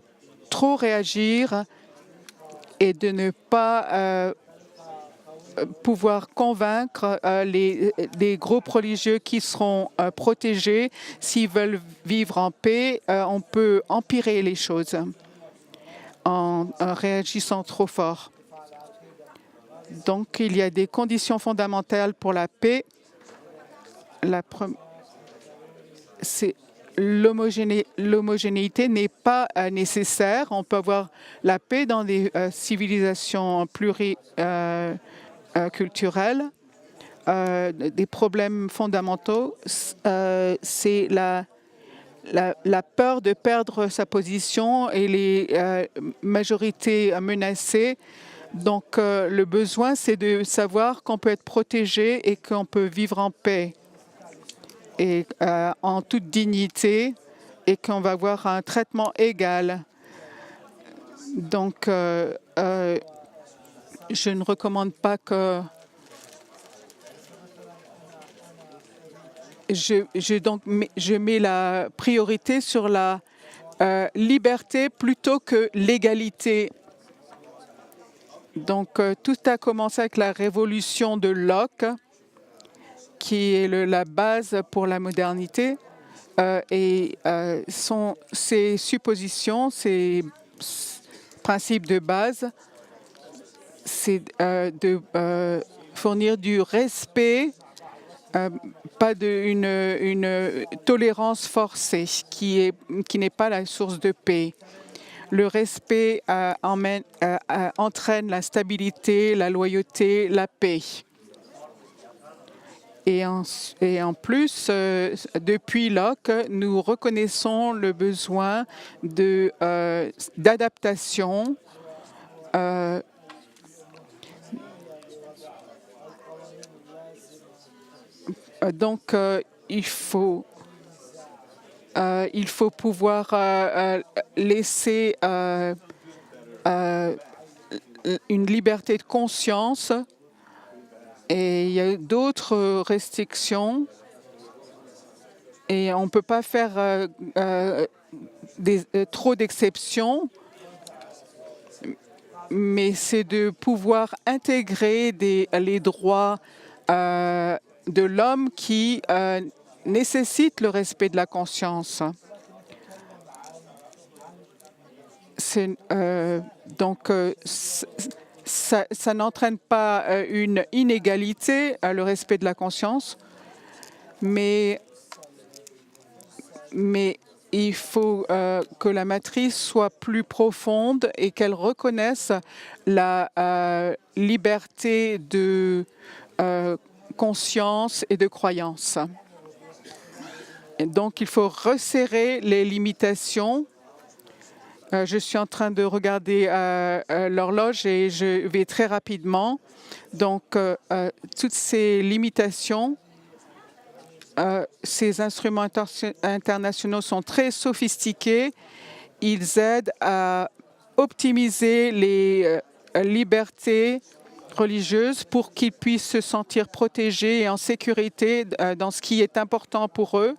trop réagir et de ne pas pouvoir convaincre les groupes religieux qui seront protégés. S'ils veulent vivre en paix, on peut empirer les choses en réagissant trop fort. Donc, il y a des conditions fondamentales pour la paix. L'homogénéité n'est pas nécessaire. On peut avoir la paix dans des civilisations pluriculturelles. des problèmes fondamentaux, c'est la peur de perdre sa position et les majorités menacées. Donc, le besoin, c'est de savoir qu'on peut être protégé et qu'on peut vivre en paix et en toute dignité et qu'on va avoir un traitement égal. Donc, je ne recommande pas que je mets la priorité sur la liberté plutôt que l'égalité. Donc, tout a commencé avec la révolution de Locke, qui est la base pour la modernité, et ses suppositions, ses principes de base, c'est de fournir du respect, pas une tolérance forcée qui n'est pas la source de paix. Le respect entraîne la stabilité, la loyauté, la paix. Et en plus, depuis Locke, nous reconnaissons le besoin d'adaptation. Donc, il faut pouvoir laisser une liberté de conscience. Et il y a d'autres restrictions. Et on ne peut pas faire trop d'exceptions. Mais c'est de pouvoir intégrer les droits de l'homme qui nécessitent le respect de la conscience. Donc, ça n'entraîne pas une inégalité, le respect de la conscience, mais il faut que la matrice soit plus profonde et qu'elle reconnaisse la liberté de conscience et de croyance. Et donc, il faut resserrer les limitations. Je suis en train de regarder l'horloge et je vais très rapidement. Donc, toutes ces limitations, ces instruments internationaux sont très sophistiqués. Ils aident à optimiser les libertés religieuses pour qu'ils puissent se sentir protégés et en sécurité dans ce qui est important pour eux.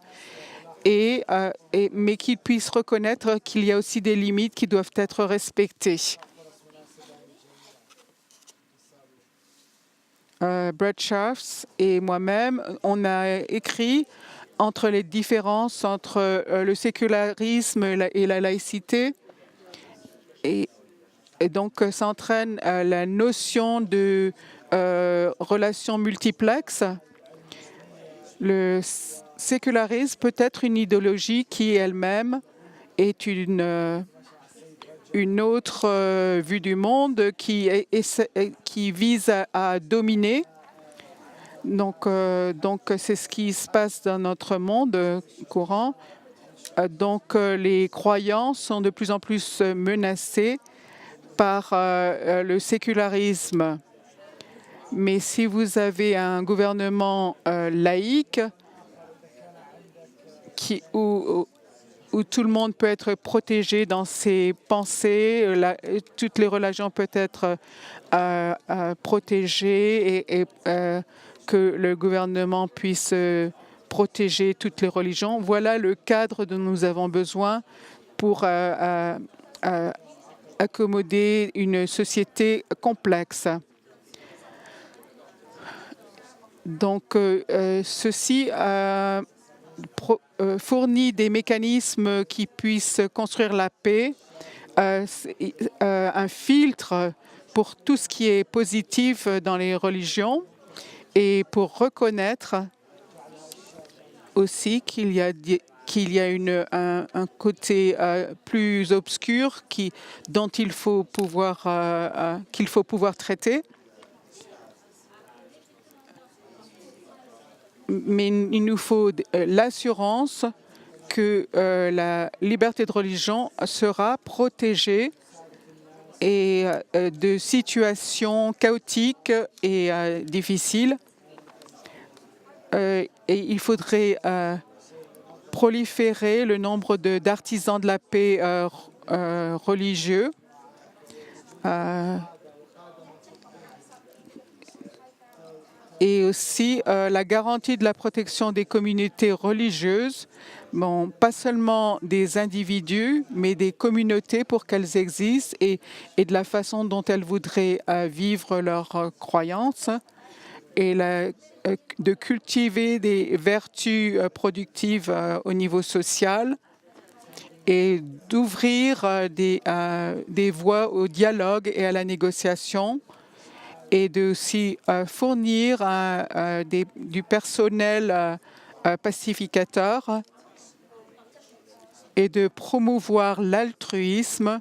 Mais qu'ils puissent reconnaître qu'il y a aussi des limites qui doivent être respectées. Brett Scharf et moi-même, on a écrit entre les différences entre le sécularisme et la laïcité. Et donc, ça entraîne la notion de relation multiplexe. Le sécularisme peut être une idéologie qui elle-même est une autre vue du monde qui vise à dominer. Donc, c'est ce qui se passe dans notre monde courant. Donc, les croyants sont de plus en plus menacés par le sécularisme. Mais si vous avez un gouvernement laïque où tout le monde peut être protégé dans ses pensées, toutes les religions peuvent être protégées et que le gouvernement puisse protéger toutes les religions. Voilà le cadre dont nous avons besoin pour accommoder une société complexe. Donc, ceci fournit des mécanismes qui puissent construire la paix, un filtre pour tout ce qui est positif dans les religions et pour reconnaître aussi qu'il y a un côté plus obscur dont qu'il faut pouvoir traiter. mais il nous faut l'assurance que la liberté de religion sera protégée et de situations chaotiques et difficiles. Et il faudrait proliférer le nombre d'artisans de la paix religieux. Et aussi la garantie de la protection des communautés religieuses, bon, pas seulement des individus, mais des communautés pour qu'elles existent et de la façon dont elles voudraient vivre leurs croyances, et de cultiver des vertus productives au niveau social et d'ouvrir des voies au dialogue et à la négociation, et de aussi fournir du personnel pacificateur et de promouvoir l'altruisme.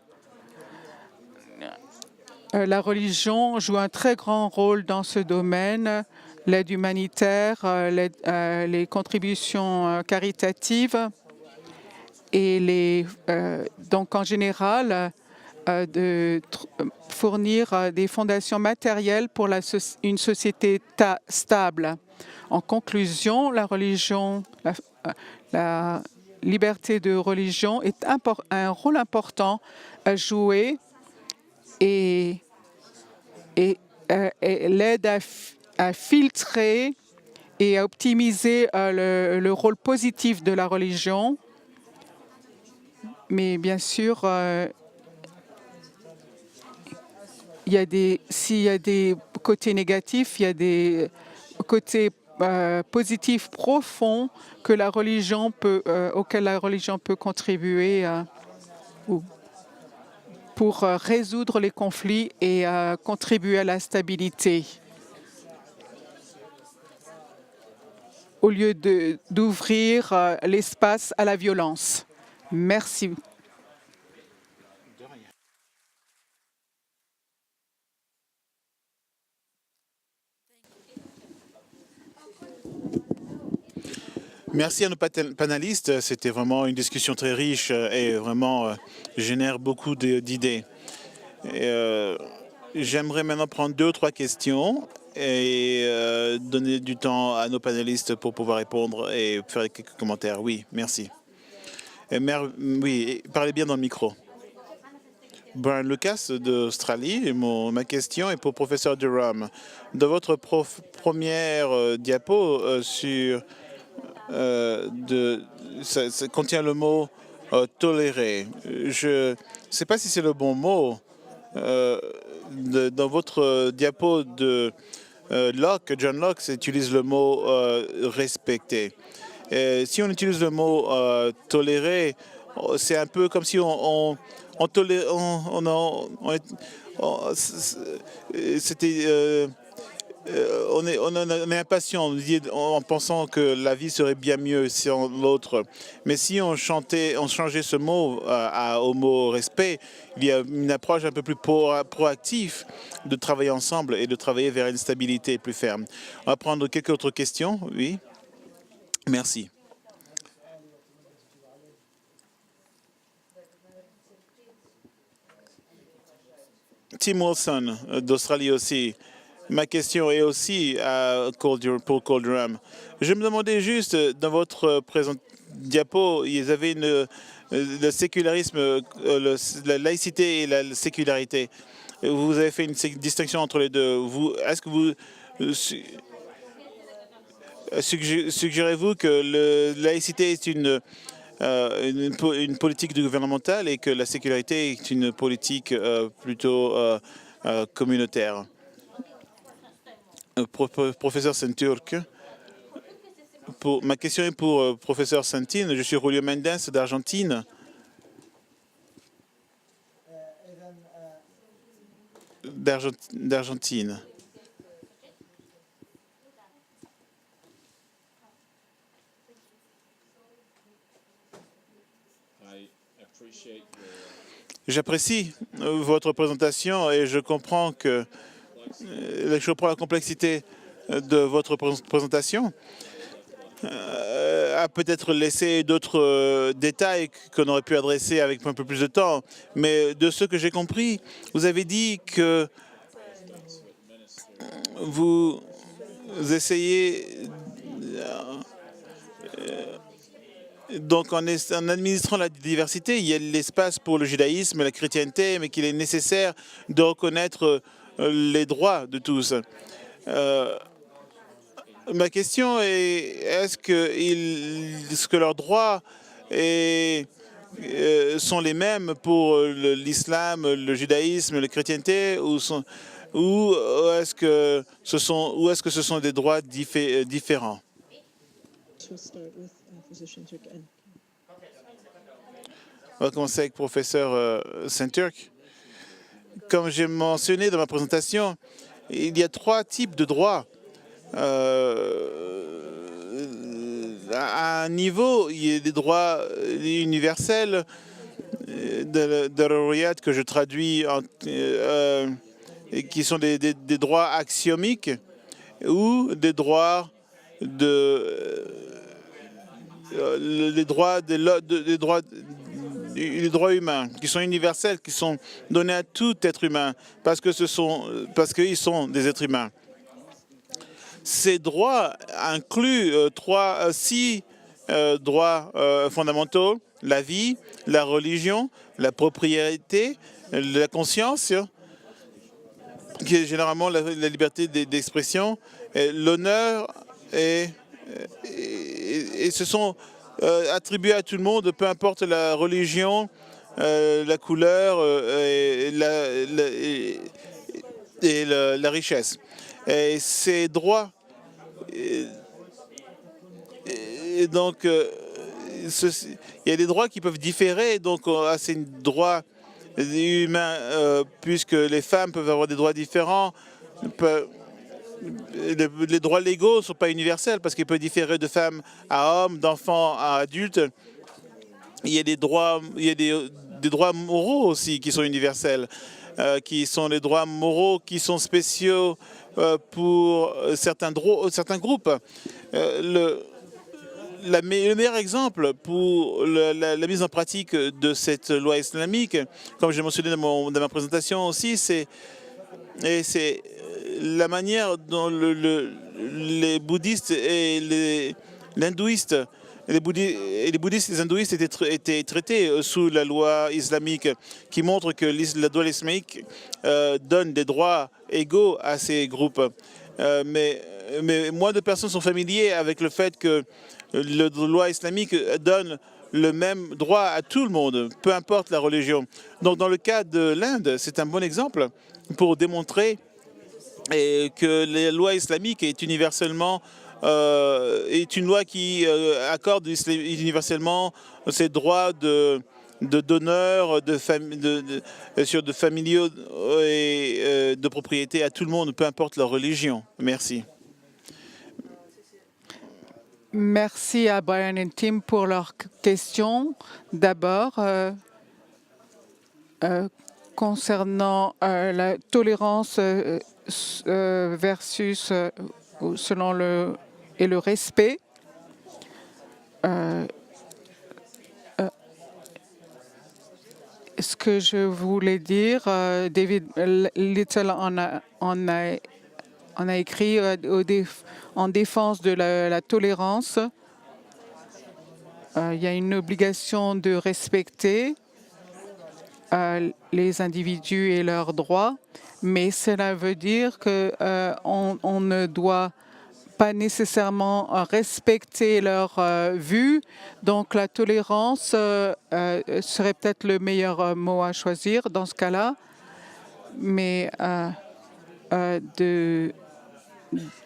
La religion joue un très grand rôle dans ce domaine, l'aide humanitaire, les contributions caritatives et donc en général de fournir des fondations matérielles pour une société stable. En conclusion, la religion, la liberté de religion est un rôle important à jouer et l'aide à filtrer et à optimiser le rôle positif de la religion. Mais bien sûr, s'il y a des côtés négatifs, il y a des côtés positifs profonds que auxquels la religion peut contribuer pour résoudre les conflits et contribuer à la stabilité, au lieu d'ouvrir l'espace à la violence. Merci. Merci à nos panélistes. C'était vraiment une discussion très riche et vraiment génère beaucoup d'idées. J'aimerais maintenant prendre 2 ou 3 questions et donner du temps à nos panélistes pour pouvoir répondre et faire quelques commentaires. Oui, merci. Oui, parlez bien dans le micro. Brian Lucas d'Australie. Ma question est pour le professeur Durham. Dans votre première diapo sur ça contient le mot tolérer. Je ne sais pas si c'est le bon mot. Dans votre diapo de John Locke utilise le mot respecter. Si on utilise le mot tolérer, c'est un peu comme si on est impatient en pensant que la vie serait bien mieux sans l'autre. Mais si on changeait ce mot au mot respect, il y a une approche un peu plus proactive de travailler ensemble et de travailler vers une stabilité plus ferme. On va prendre quelques autres questions. Oui. Merci. Tim Wilson d'Australie aussi. Ma question est aussi pour Cole Durham. Je me demandais juste, dans votre diapo, ils avaient le sécularisme, la laïcité et la sécularité. Vous avez fait une distinction entre les deux. Est-ce que vous suggérez-vous que la laïcité est une politique gouvernementale et que la sécularité est une politique plutôt communautaire? Professeur Senturk, ma question est pour professeur Santine. Je suis Julio Mendes d'Argentine. D'Argentine. J'apprécie votre présentation et je comprends la complexité de votre présentation. a peut-être laissé d'autres détails qu'on aurait pu adresser avec un peu plus de temps. Mais de ce que j'ai compris, vous avez dit que vous essayez, donc en administrant la diversité, il y a l'espace pour le judaïsme et la chrétienté, mais qu'il est nécessaire de reconnaître les droits de tous. Ma question est, est-ce que leurs droits sont les mêmes pour l'islam, le judaïsme, la chrétienté, ou est-ce que ce sont des droits différents? On va commencer avec le professeur Saint-Turc. Comme j'ai mentionné dans ma présentation, il y a 3 types de droits. À un niveau, il y a des droits universels de l'Orient que je traduis qui sont des droits axiomiques ou des droits les droits humains qui sont universels, qui sont donnés à tout être humain parce qu'ils sont des êtres humains. Ces droits incluent 6 droits fondamentaux: la vie, la religion, la propriété, la conscience, qui est généralement la liberté d'expression, l'honneur et ce sont attribués à tout le monde, peu importe la religion, la couleur et la richesse. Et ces droits, donc, il y a des droits qui peuvent différer, donc à ces droits humains, puisque les femmes peuvent avoir des droits différents. Les droits légaux ne sont pas universels parce qu'ils peuvent différer de femmes à hommes, d'enfants à adultes. Il y a des droits moraux aussi qui sont universels, qui sont les droits moraux qui sont spéciaux pour certains groupes. Le meilleur exemple pour la mise en pratique de cette loi islamique, comme j'ai mentionné dans ma présentation aussi, c'est la manière dont les bouddhistes et les hindouistes, les bouddhistes et les hindouistes étaient traités sous la loi islamique, qui montre que la loi islamique donne des droits égaux à ces groupes. Mais moins de personnes sont familières avec le fait que la loi islamique donne le même droit à tout le monde, peu importe la religion. Donc dans le cas de l'Inde, c'est un bon exemple pour démontrer que la loi islamique est universellement est une loi qui accorde universellement ces droits d'honneur, de familiaux et de propriété à tout le monde, peu importe leur religion. Merci. Merci à Brian et Tim pour leurs questions. D'abord, concernant la tolérance versus selon le respect. Ce que je voulais dire, David Little en a écrit en défense de la tolérance. Il y a une obligation de respecter les individus et leurs droits, mais cela veut dire qu'on ne doit pas nécessairement respecter leur vue. Donc la tolérance serait peut-être le meilleur mot à choisir dans ce cas-là, mais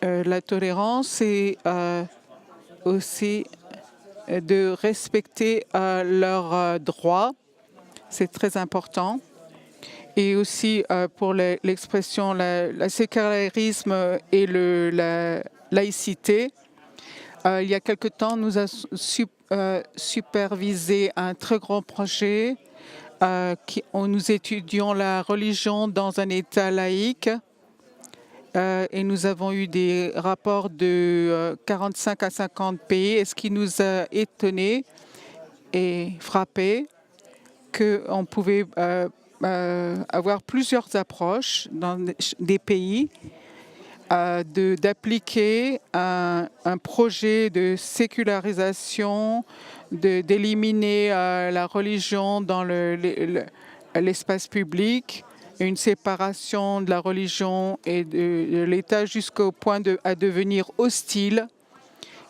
la tolérance, c'est aussi de respecter leurs droits. C'est très important. Et aussi pour l'expression, le sécularisme et la laïcité. Il y a quelque temps, nous avons supervisé un très grand projet où nous étudions la religion dans un État laïque. et nous avons eu des rapports de 45 à 50 pays. Et ce qui nous a étonnés et frappés, qu'on pouvait avoir plusieurs approches dans des pays, d'appliquer un projet de sécularisation, d'éliminer la religion dans l'espace public, une séparation de la religion et de l'État jusqu'au point à devenir hostile.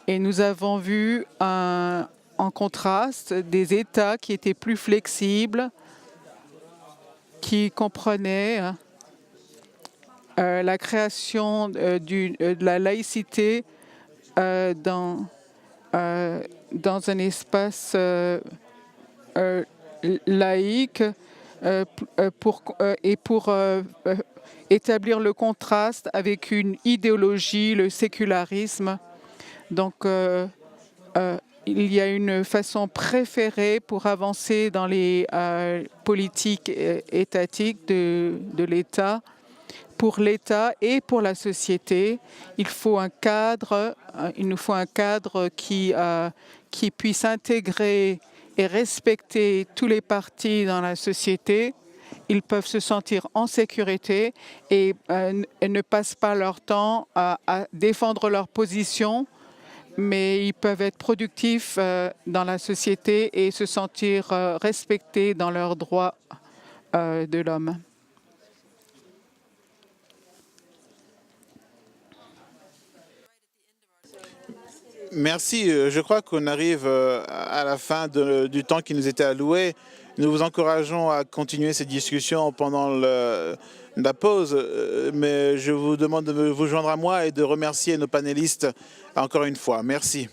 Et nous avons vu en contraste des États qui étaient plus flexibles, qui comprenaient la création de la laïcité dans un espace laïque pour établir le contraste avec une idéologie, le sécularisme. Donc, il y a une façon préférée pour avancer dans les politiques étatiques de l'État. Pour l'État et pour la société, il faut un cadre, il nous faut un cadre qui puisse intégrer et respecter tous les partis dans la société. Ils peuvent se sentir en sécurité et ne passent pas leur temps à défendre leur position, mais ils peuvent être productifs dans la société et se sentir respectés dans leurs droits de l'homme. Merci. Je crois qu'on arrive à la fin du temps qui nous était alloué. Nous vous encourageons à continuer cette discussion pendant la pause, mais je vous demande de vous joindre à moi et de remercier nos panélistes encore une fois. Merci.